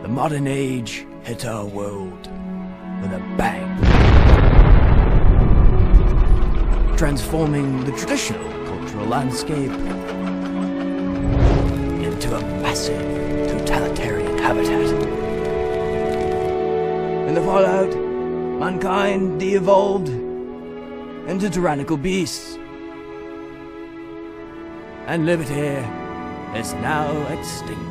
The modern age hit our world with a bang, transforming the traditional cultural landscape into a massive totalitarian habitat. In the fallout, mankind de-evolved into tyrannical beasts, and liberty is now extinct.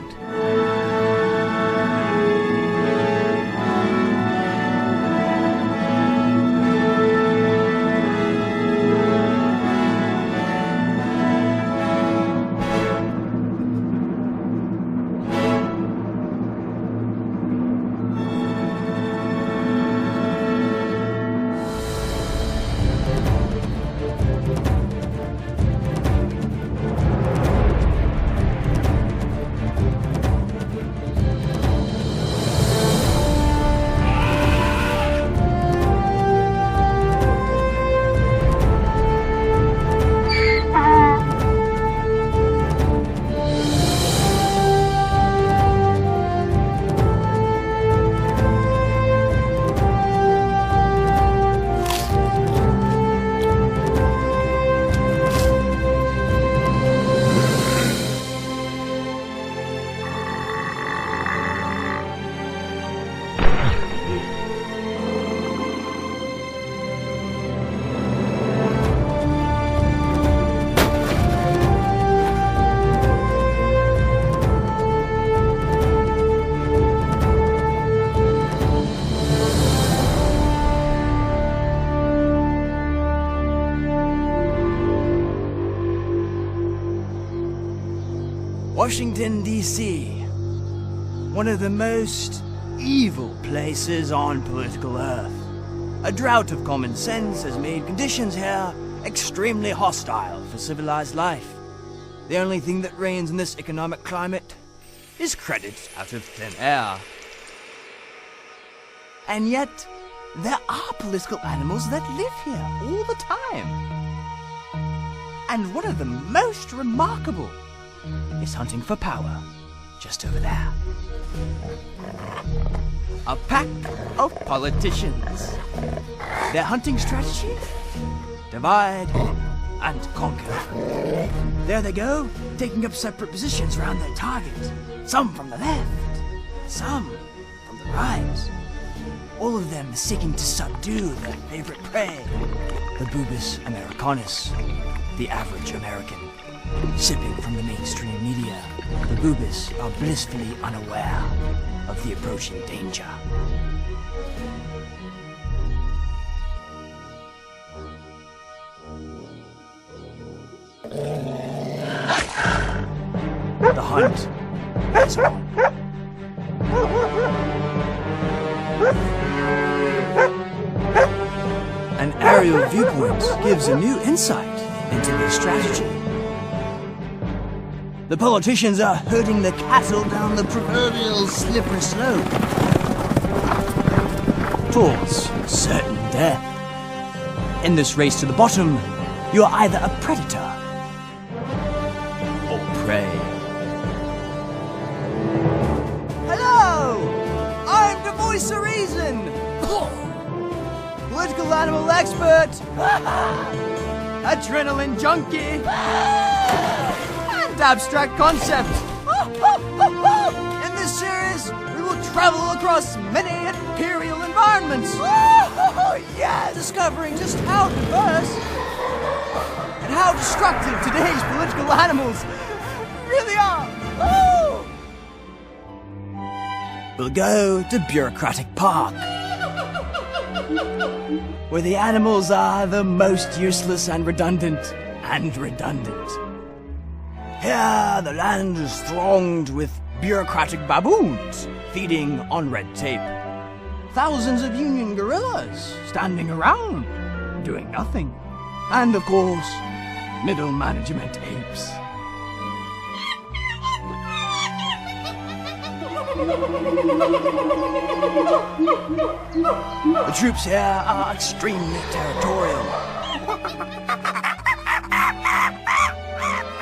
Washington, D.C., one of the most evil places on political earth. A drought of common sense has made conditions here extremely hostile for civilized life. The only thing that reigns in this economic climate is credit out of thin air. And yet, there are political animals that live here all the time. And one of the most remarkable is hunting for power, just over there. A pack of politicians. Their hunting strategy? Divide and conquer. There they go, taking up separate positions around their target. Some from the left, some from the right. All of them seeking to subdue their favorite prey, the Bubis Americanus, the average American. Sipping from the mainstream media, the Bubis are blissfully unaware of the approaching danger. The hunt is on. An aerial viewpoint gives a new insight into their strategy. The politicians are herding the cattle down the proverbial slippery slope towards certain death. In this race to the bottom, you are either a predator or prey. Hello! I'm the voice of reason! Political animal expert! Adrenaline junkie! Abstract concept. In this series, we will travel across many imperial environments. Yes! Discovering just how diverse and how destructive today's political animals really are. We'll go to Bureaucratic Park, where the animals are the most useless and redundant. Here, the land is thronged with bureaucratic baboons feeding on red tape. Thousands of union guerrillas standing around, doing nothing. And, of course, middle management apes. The troops here are extremely territorial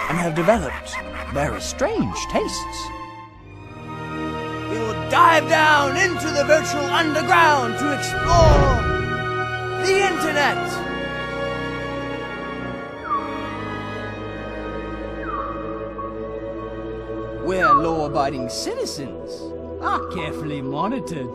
and have developed very strange tastes. The dive down into the virtual underground to explore the internet. Where law-abiding citizens are carefully monitored.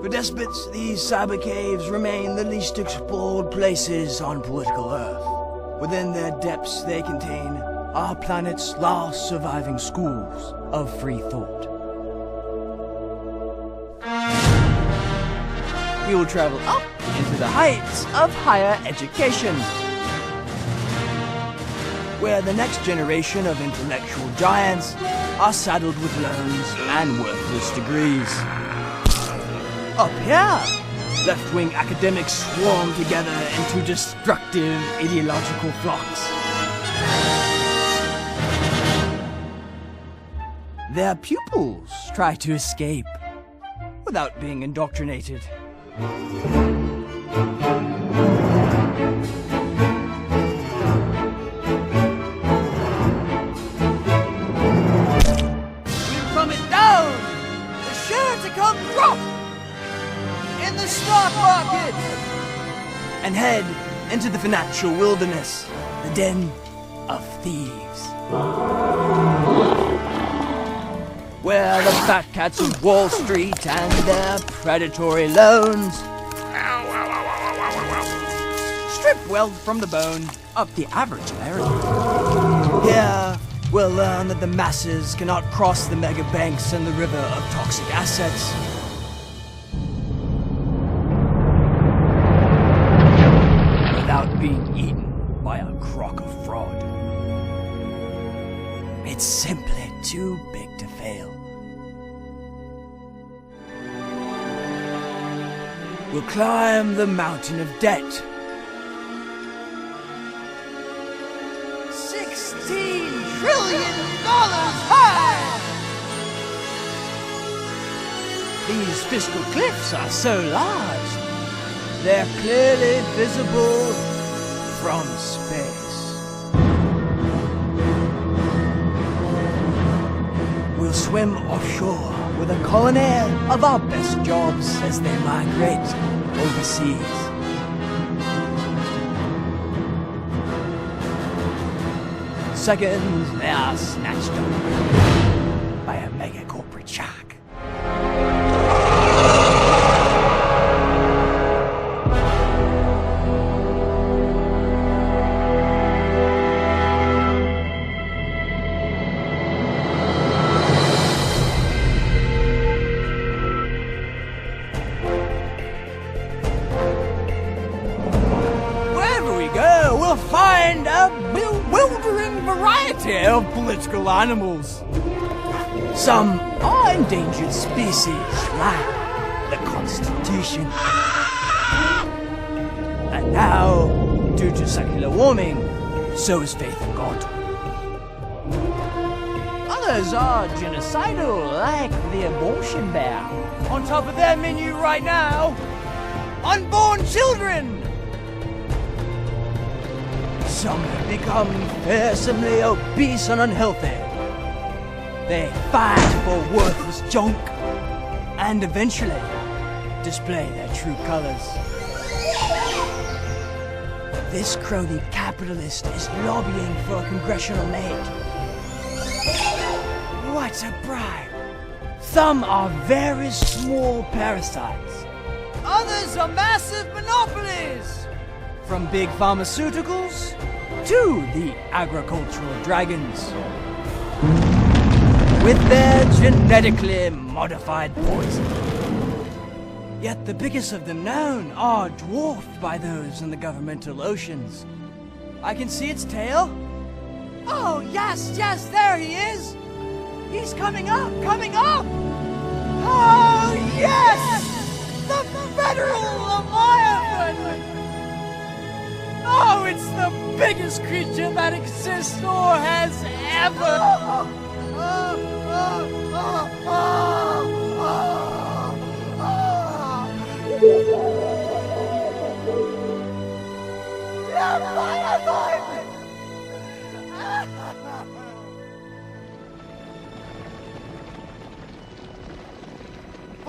For despots, these cyber caves remain the least explored places on political Earth. Within their depths, they contain our planet's last surviving schools of free thought. We will travel up into the heights of higher education, where the next generation of intellectual giants are saddled with loans and worthless degrees. Up here, left-wing academics swarm together into destructive ideological flocks. Their pupils try to escape without being indoctrinated. Drop in the stock market and head into the financial wilderness, the den of thieves, where the fat cats of Wall Street and their predatory loans strip wealth from the bone of the average American. Here we'll learn that the masses cannot cross the mega banks and the river of toxic assets. Without being eaten by a crock of fraud. It's simply too big to fail. We'll climb the mountain of debt. $16 trillion high! These fiscal cliffs are so large, they're clearly visible from space. We'll swim offshore with a colony of our best jobs as they migrate overseas. Seconds, they are snatched up by a mega corporate shark. Wherever we go, we'll find a bewildering variety of political animals. Some are endangered species, like the Constitution. And now, due to secular warming, so is faith in God. Others are genocidal, like the abortion bear. On top of their menu right now, unborn children! Some have become fearsomely obese and unhealthy. They fight for worthless junk and eventually display their true colors. This crony capitalist is lobbying for a congressional mate. What a bribe! Some are very small parasites. Others are massive monopolies! From big pharmaceuticals to the agricultural dragons. With their genetically modified poison. Yet the biggest of them known are dwarfed by those in the governmental oceans. I can see its tail. Oh, yes, there he is! He's coming up! Oh, yes! The Federal Leviathan! Oh, it's the biggest creature that exists or has ever!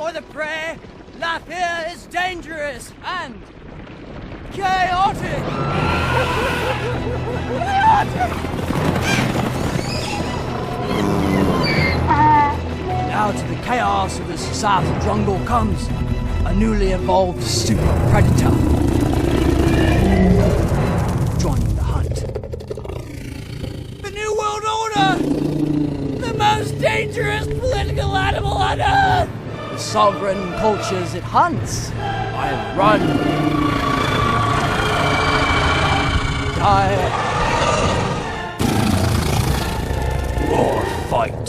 for the prey, life here is dangerous and chaotic. Now to the chaos of the societal jungle comes a newly evolved super predator, joining the hunt. The New World Order! The most dangerous political animal on Earth! The sovereign cultures it hunts either run, die, or fight.